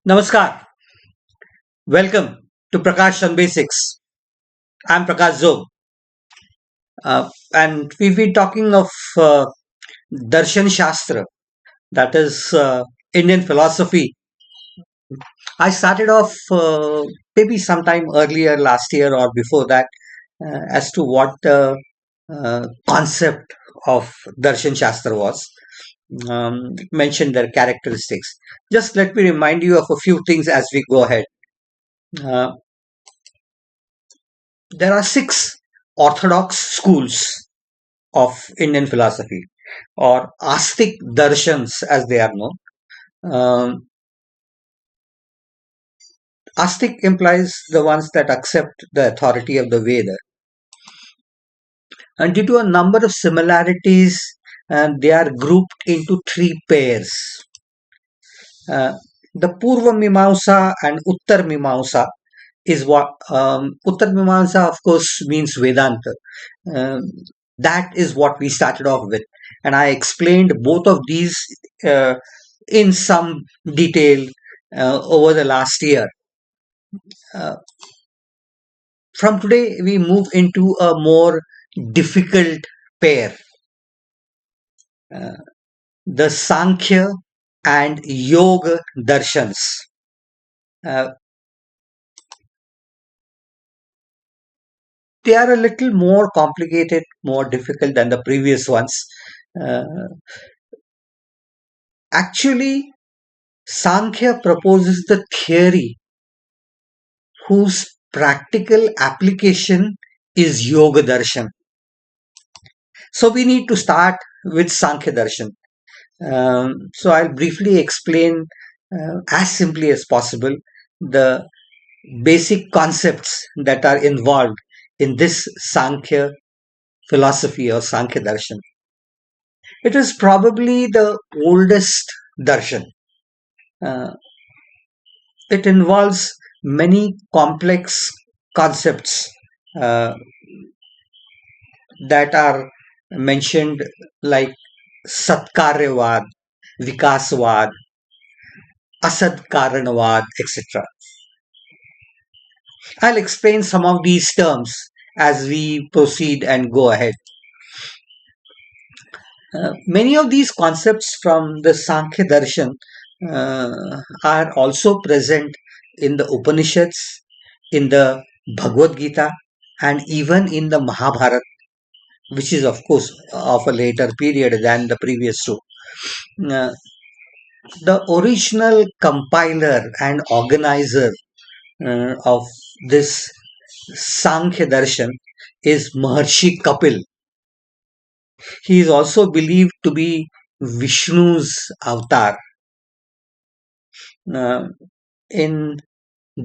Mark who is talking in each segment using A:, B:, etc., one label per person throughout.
A: Namaskar. Welcome to Prakash on Basics. I'm Prakash Zog. And we've been talking of Darshan Shastra, that is Indian philosophy. I started off maybe sometime earlier last year or before that as to what the concept of Darshan Shastra was. Mentioned their characteristics. Just let me remind you of a few things as we go ahead. Uh, there are six orthodox schools of Indian philosophy, or Astic darshans as they are known. Um, Astic implies the ones that accept the authority of the Veda. And due to a number of similarities, they are grouped into three pairs. Uh, the Purva Mimamsa and Uttar Mimamsa is what Uttar Mimamsa, of course, means Vedanta. Um, that is what we started off with. And I explained both of these uh, in some detail over the last year. Uh, from today, we move into a more difficult pair, uh, the Sankhya and Yoga darshans. Uh, they are a little more complicated, more difficult than the previous ones. Uh, actually, Sankhya proposes the theory whose practical application is Yoga darshan. So we need to start with Sankhya darshan. So I'll briefly explain as simply as possible the basic concepts that are involved in this Sankhya philosophy or Sankhya darshan. It is probably the oldest darshan. Uh, it involves many complex concepts uh, that are mentioned like Satkaryavad, Vikasvad, Asad Karanavad, etc. I'll explain some of these terms as we proceed and go ahead. Many of these concepts from the Sankhya Darshan are also present in the Upanishads, in the Bhagavad Gita, and even in the Mahabharata, which is, of course, of a later period than the previous two. Uh, the original compiler and organizer of this Sankhya Darshan is Maharshi Kapil. He is also believed to be Vishnu's avatar. Uh, in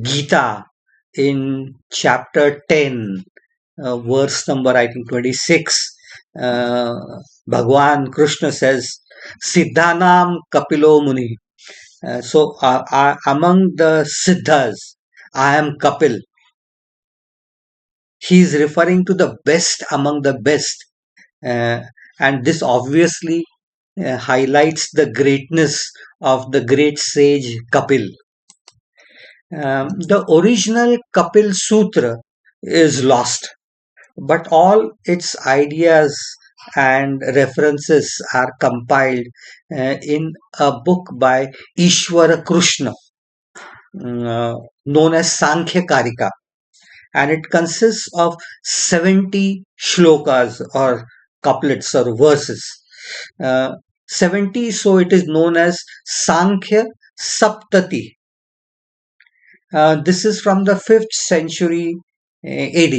A: Gita, in chapter 10, verse number I think 26, uh, Bhagwan Krishna says, Siddhanam Kapilo Muni. Among the Siddhas, I am Kapil. He is referring to the best among the best. Uh, and this obviously highlights the greatness of the great sage Kapil. The original Kapil Sutra is lost, but all its ideas and references are compiled in a book by Ishwara Krishna, known as Sankhya Karika, and it consists of 70 shlokas or couplets or verses. Uh, 70, so it is known as Sankhya Saptati. This is from the 5th century AD.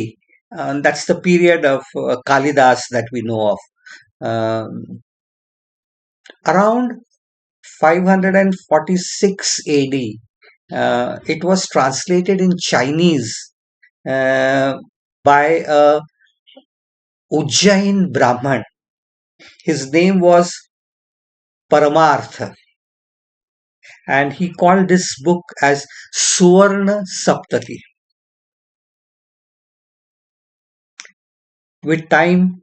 A: That's the period of Kalidas that we know of. Around 546 AD, it was translated in Chinese by a Ujjain Brahman. His name was Paramartha, and he called this book as Suvarna Saptati. With time,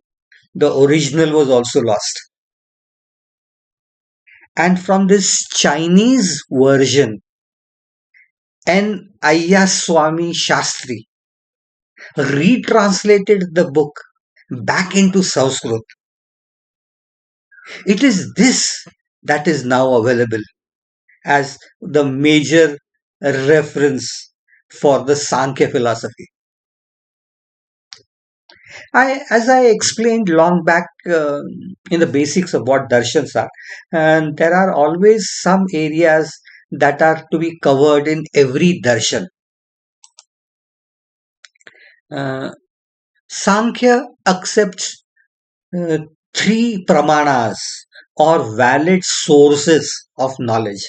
A: the original was also lost. And from this Chinese version, N. Ayyaswamy Shastri retranslated the book back into Sanskrit. It is this that is now available as the major reference for the Sankhya philosophy. As I explained long back in the basics of what darshans are, and there are always some areas that are to be covered in every darshan. Uh, Sankhya accepts uh, three pramanas or valid sources of knowledge: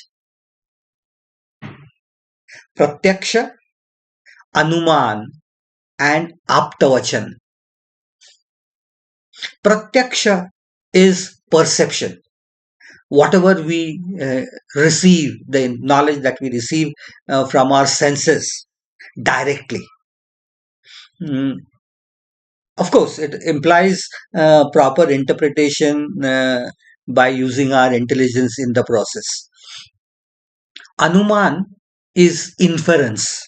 A: pratyaksha, anuman, and aptavachan. Pratyaksha is perception. Whatever we receive, the knowledge that we receive from our senses directly. Mm, of course, it implies proper interpretation by using our intelligence in the process. Anuman is inference.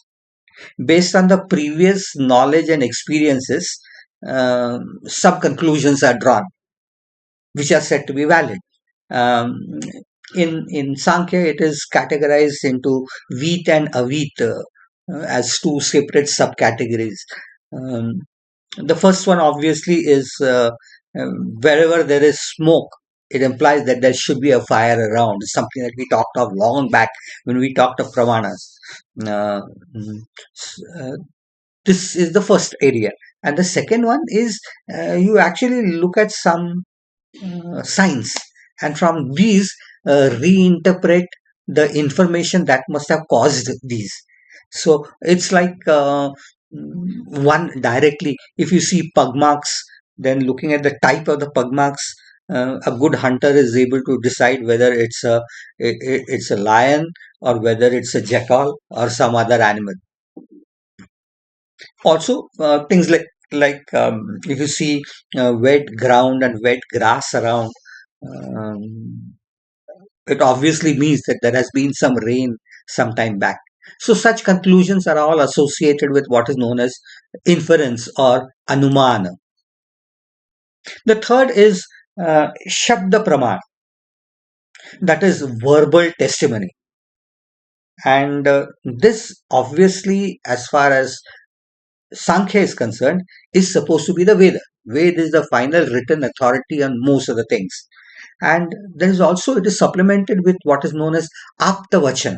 A: Based on the previous knowledge and experiences, some conclusions are drawn, which are said to be valid. Um, in Sankhya, it is categorized into wheat and avit as two separate subcategories. Um, the first one obviously is uh, wherever there is smoke, it implies that there should be a fire around. It's something that we talked of long back when we talked of pramanas. Uh, mm, uh, this is the first area. And the second one is you actually look at some signs, and from these reinterpret the information that must have caused these. So it's like one directly, if you see pug marks, then looking at the type of the pug marks, a good hunter is able to decide whether it's a lion or whether it's a jackal or some other animal. Also things like if you see wet ground and wet grass around, um, it obviously means that there has been some rain some time back. So such conclusions are all associated with what is known as inference or anumana. The third is shabda praman, that is verbal testimony. And this obviously, as far as Sankhya is concerned, is supposed to be the Veda. Veda is the final written authority on most of the things. And there is also, it is supplemented with what is known as Aptavachan.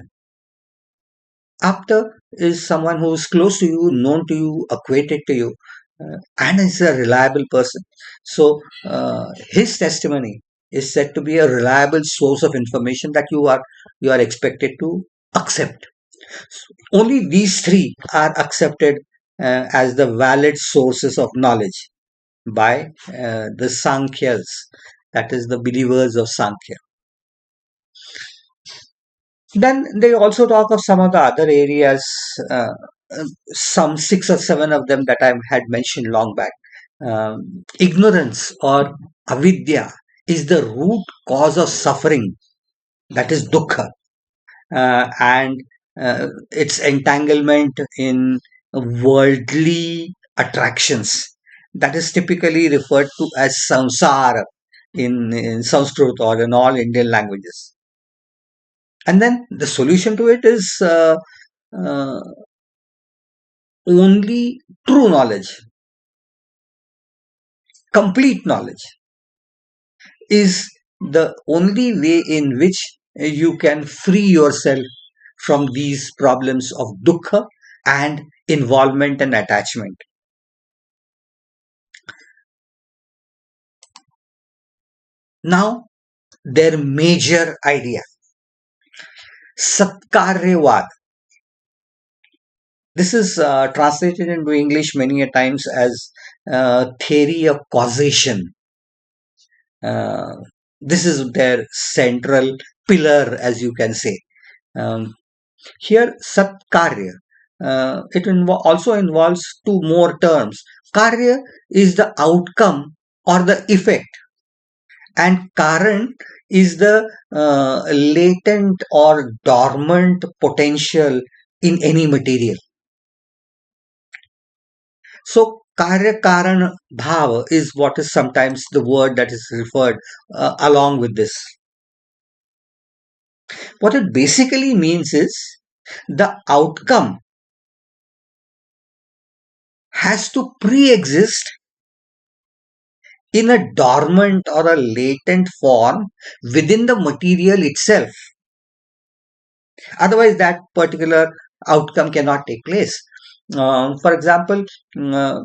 A: Apta is someone who is close to you, known to you, acquainted to you, and is a reliable person. So his testimony is said to be a reliable source of information that you are expected to accept. Only these three are accepted as the valid sources of knowledge by the Sankhyas, that is, the believers of Sankhya. Then they also talk of some of the other areas, uh, some six or seven of them that I had mentioned long back. Ignorance or avidya is the root cause of suffering, that is dukkha, and its entanglement in worldly attractions, that is typically referred to as samsara in Sanskrit or in all Indian languages. And then the solution to it is uh, only true knowledge, complete knowledge is the only way in which you can free yourself from these problems of dukkha and involvement and attachment. Now, their major idea, Satkaryavad. This is translated into English many a times as theory of causation. Uh, this is their central pillar, as you can say. Um, Here, Satkarya, also involves two more terms. Karya is the outcome or the effect, and Karan is the latent or dormant potential in any material. So karya karan bhava is what is sometimes the word that is referred along with this. What it basically means is the outcome has to pre-exist in a dormant or a latent form within the material itself. Otherwise, that particular outcome cannot take place. For example, uh,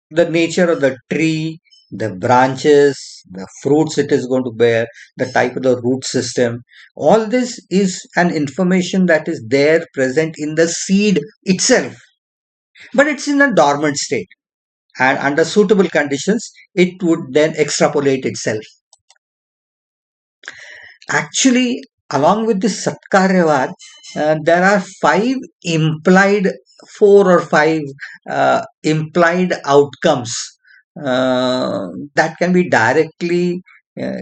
A: the nature of the tree, the branches, the fruits it is going to bear, the type of the root system, all this is an information that is there present in the seed itself, but it's in a dormant state. And under suitable conditions, it would then extrapolate itself. Actually, along with this Satkaryavat, there are four or five implied outcomes that can be directly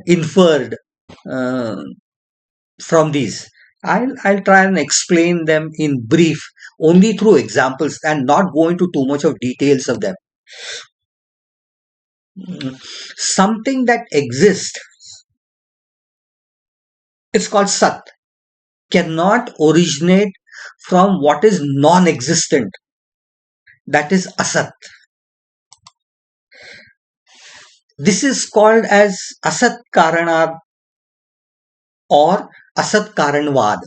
A: inferred uh, from these. I'll try and explain them in brief, only through examples and not go into too much of details of them. Something that exists, it's called Sat, cannot originate from what is non-existent, that is Asat. This is called as Asat Karana or Asat Karanvad.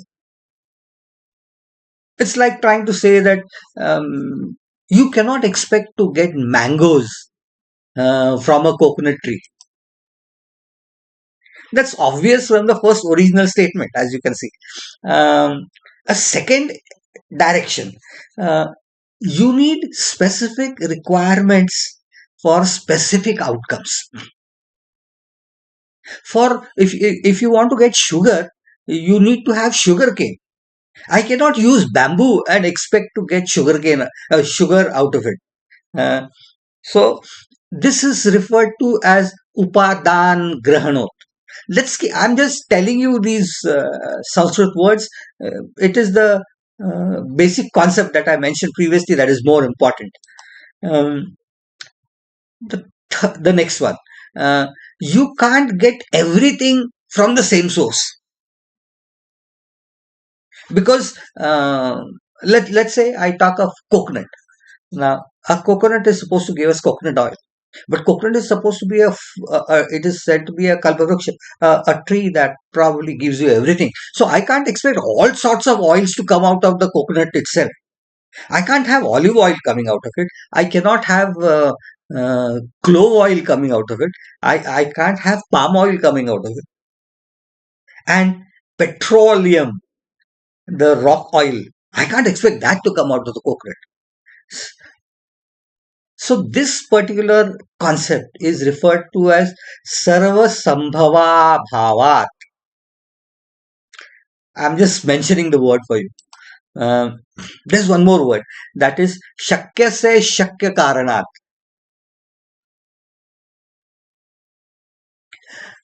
A: It's like trying to say that you cannot expect to get mangoes from a coconut tree. That's obvious from the first original statement, as you can see. A second direction. Uh, you need specific requirements for specific outcomes. For if you want to get sugar, you need to have sugar cane. I cannot use bamboo and expect to get sugar out of it. Uh, so this is referred to as upadan grahanot. I'm just telling you these Sanskrit words. It is the basic concept that I mentioned previously that is more important. Um, the next one. You can't get everything from the same source because let's say I talk of coconut. Now, a coconut is supposed to give us coconut oil, but coconut is supposed to be it is said to be a kalpavruksha, a tree that probably gives you everything. So I can't expect all sorts of oils to come out of the coconut itself. I can't have olive oil coming out of it. I cannot have clove oil coming out of it. I can't have palm oil coming out of it. And petroleum, the rock oil, I can't expect that to come out of the coconut. So this particular concept is referred to as Sarva Sambhava Bhavat. I'm just mentioning the word for you. There's one more word, that is Shakya se Shakya Karanat.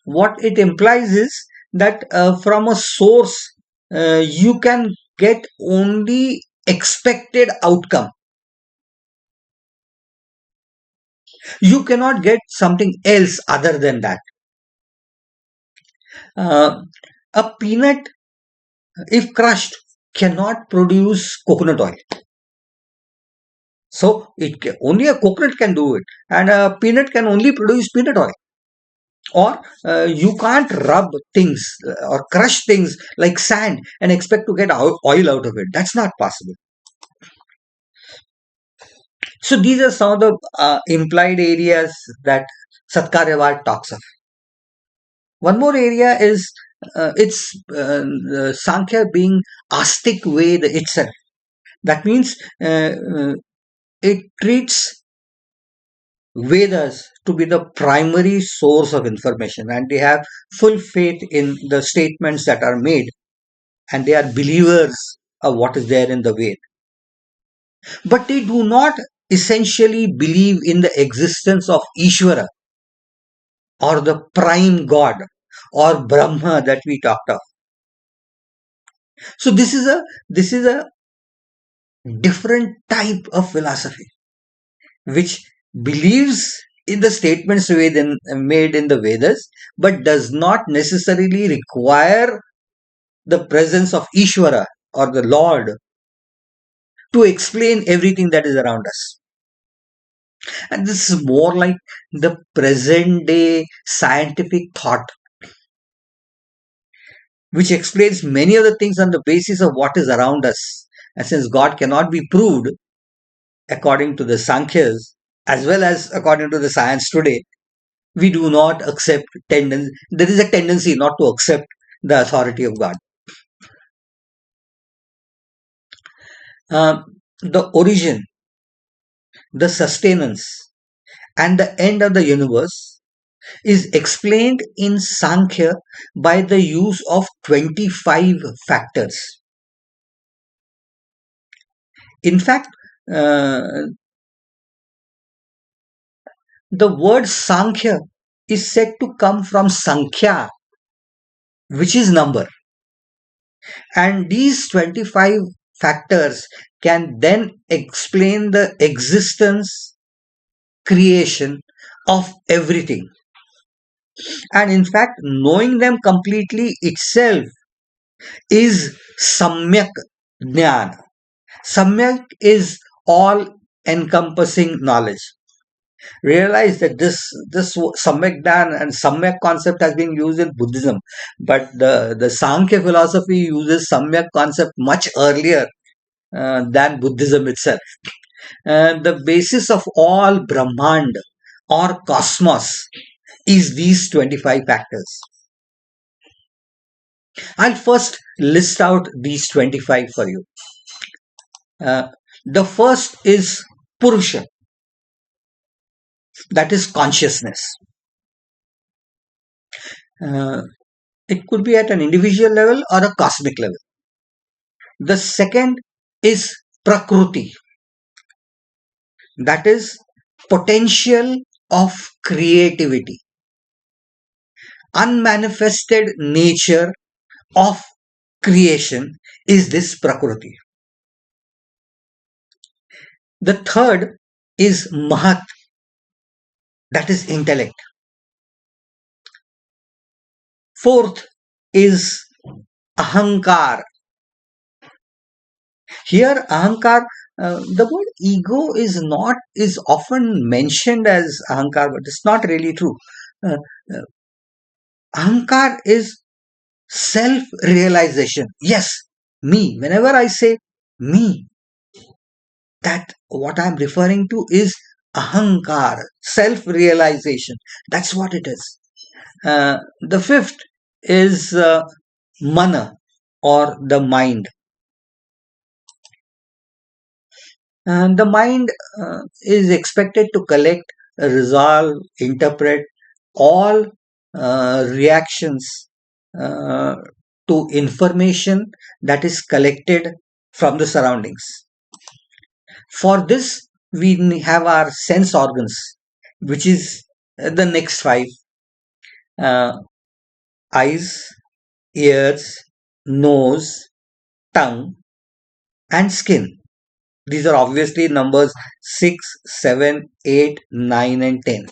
A: What it implies is that from a source you can get only expected outcome. You cannot get something else other than that. A peanut, if crushed, cannot produce coconut oil. So only a coconut can do it, and a peanut can only produce peanut oil. Or you can't rub things or crush things like sand and expect to get oil out of it. That's not possible. So these are some of the implied areas that Satkaryavad talks of. One more area is it's the Sankhya being astic Ved itself. That means it treats Vedas to be the primary source of information, and they have full faith in the statements that are made, and they are believers of what is there in the Ved. But they do not essentially believe in the existence of Ishvara or the prime God or Brahma that we talked of. So this is a different type of philosophy which believes in the statements made in the Vedas, but does not necessarily require the presence of Ishvara or the Lord to explain everything that is around us. And this is more like the present day scientific thought, which explains many of the things on the basis of what is around us. And since God cannot be proved according to the Sankhyas, as well as according to the science today, we do not accept tendency. There is a tendency not to accept the authority of God. The origin, the sustenance, and the end of the universe is explained in Sankhya by the use of 25 factors. In fact, uh, the word Sankhya is said to come from Sankhya, which is number. And these 25 factors can then explain the existence, creation of everything. And in fact, knowing them completely itself is samyak jnana. Samyak is all encompassing knowledge. Realize that this samyak jnana and samyak concept has been used in Buddhism, but the Sankhya philosophy uses samyak concept much earlier than Buddhism itself. The basis of all Brahmand or cosmos is these 25 factors. I'll first list out these 25 for you. The first is Purusha, that is consciousness. Uh, it could be at an individual level or a cosmic level. The second is Prakruti, that is potential of creativity, unmanifested nature of creation is this Prakriti. The third is Mahat, that is intellect. Fourth is Ahankar. Here, Ahankar, the word ego is often mentioned as Ahankar, but it's not really true. Uh, uh, Ahankar is self-realization. Yes, me. Whenever I say me, that what I'm referring to is Ahankar, self-realization. That's what it is. The fifth is Mana or the mind. And the mind is expected to collect, resolve, interpret all reactions uh, to information that is collected from the surroundings. For this, we have our sense organs, which is the next five: uh, eyes, ears, nose, tongue, and skin. These are obviously numbers 6, 7, 8, 9, and 10.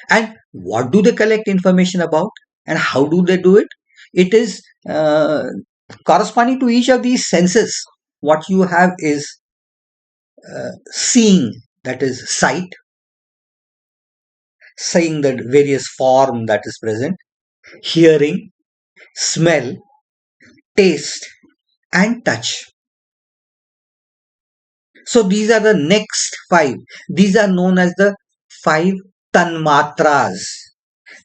A: And what do they collect information about? And how do they do it? It is corresponding to each of these senses. What you have is seeing, that is sight, seeing the various form that is present, hearing, smell, taste, and touch. So these are the next five. These are known as the five tanmatras.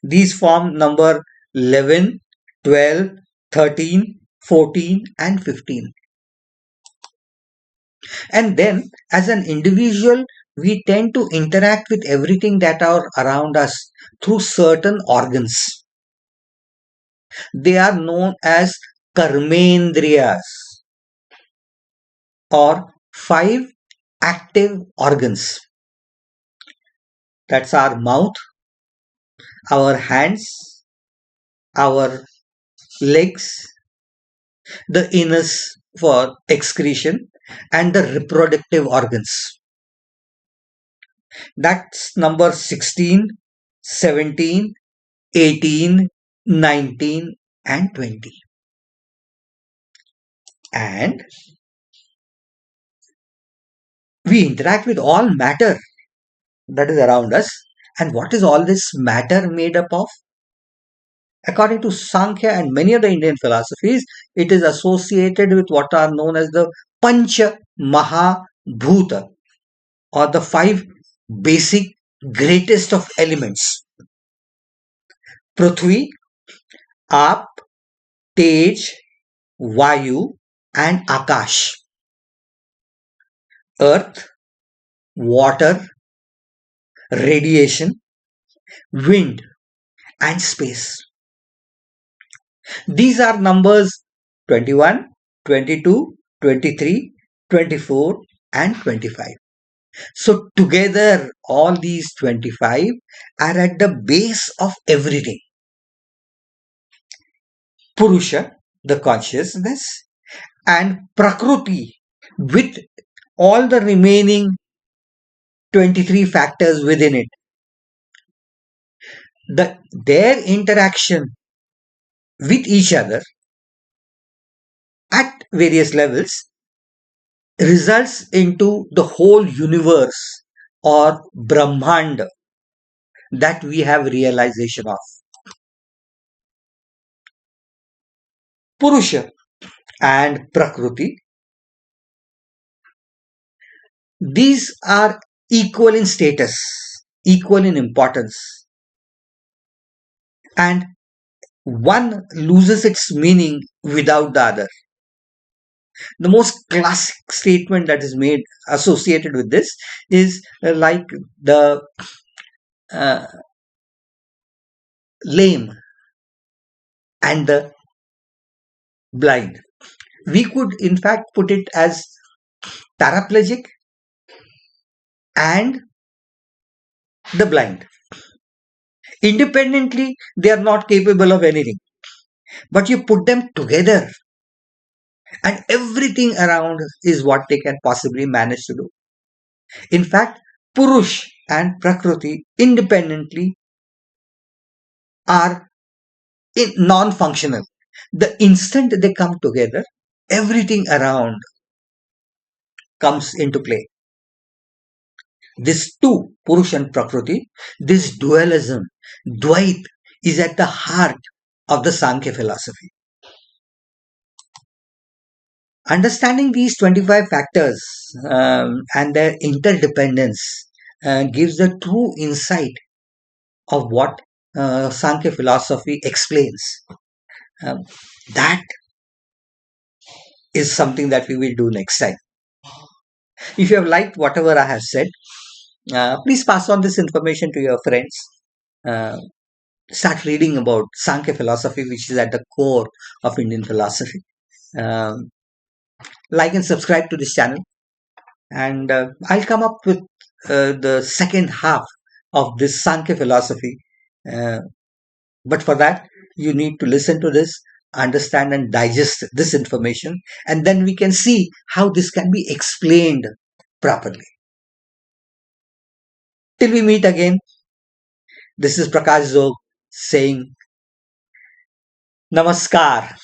A: These form number 11, 12, 13, 14, and 15. And then as an individual, we tend to interact with everything that are around us through certain organs. They are known as karmendriyas or five active organs. That's our mouth, our hands, our legs, the anus, for excretion and the reproductive organs. That's number 16, 17, 18, 19, and 20. And we interact with all matter that is around us. And what is all this matter made up of? According to Sankhya and many other Indian philosophies, it is associated with what are known as the Pancha Mahabhuta, or the five basic greatest of elements: Prithvi, Aap, Tej, Vayu, and Akash. Earth, water, radiation, wind, and space. These are numbers 21, 22, 23, 24, and 25. So together, all these 25 are at the base of everything. Purusha, the consciousness, and Prakriti, with all the remaining 23 factors within it. Their interaction with each other at various levels results into the whole universe or Brahmanda that we have realization of. Purusha and Prakriti, these are equal in status, equal in importance, and one loses its meaning without the other. The most classic statement that is made associated with this is like the uh, lame and the blind. We could, in fact, put it as paraplegic and the blind. Independently, they are not capable of anything. But you put them together, and everything around is what they can possibly manage to do. In fact, Purush and Prakriti independently are non-functional. The instant they come together, everything around comes into play. This two, Purush and Prakriti, this dualism, Dvait, is at the heart of the Sankhya philosophy. Understanding these 25 factors and their interdependence gives the true insight of what Sankhya philosophy explains. Um, that is something that we will do next time. If you have liked whatever I have said, please pass on this information to your friends. Uh, Start reading about Sankhya philosophy, which is at the core of Indian philosophy. Um, like and subscribe to this channel, and I'll come up with the second half of this Sankhya philosophy. Uh, but for that, you need to listen to this, understand and digest this information, and then we can see how this can be explained properly. Till we meet again, this is Prakash Zog saying Namaskar.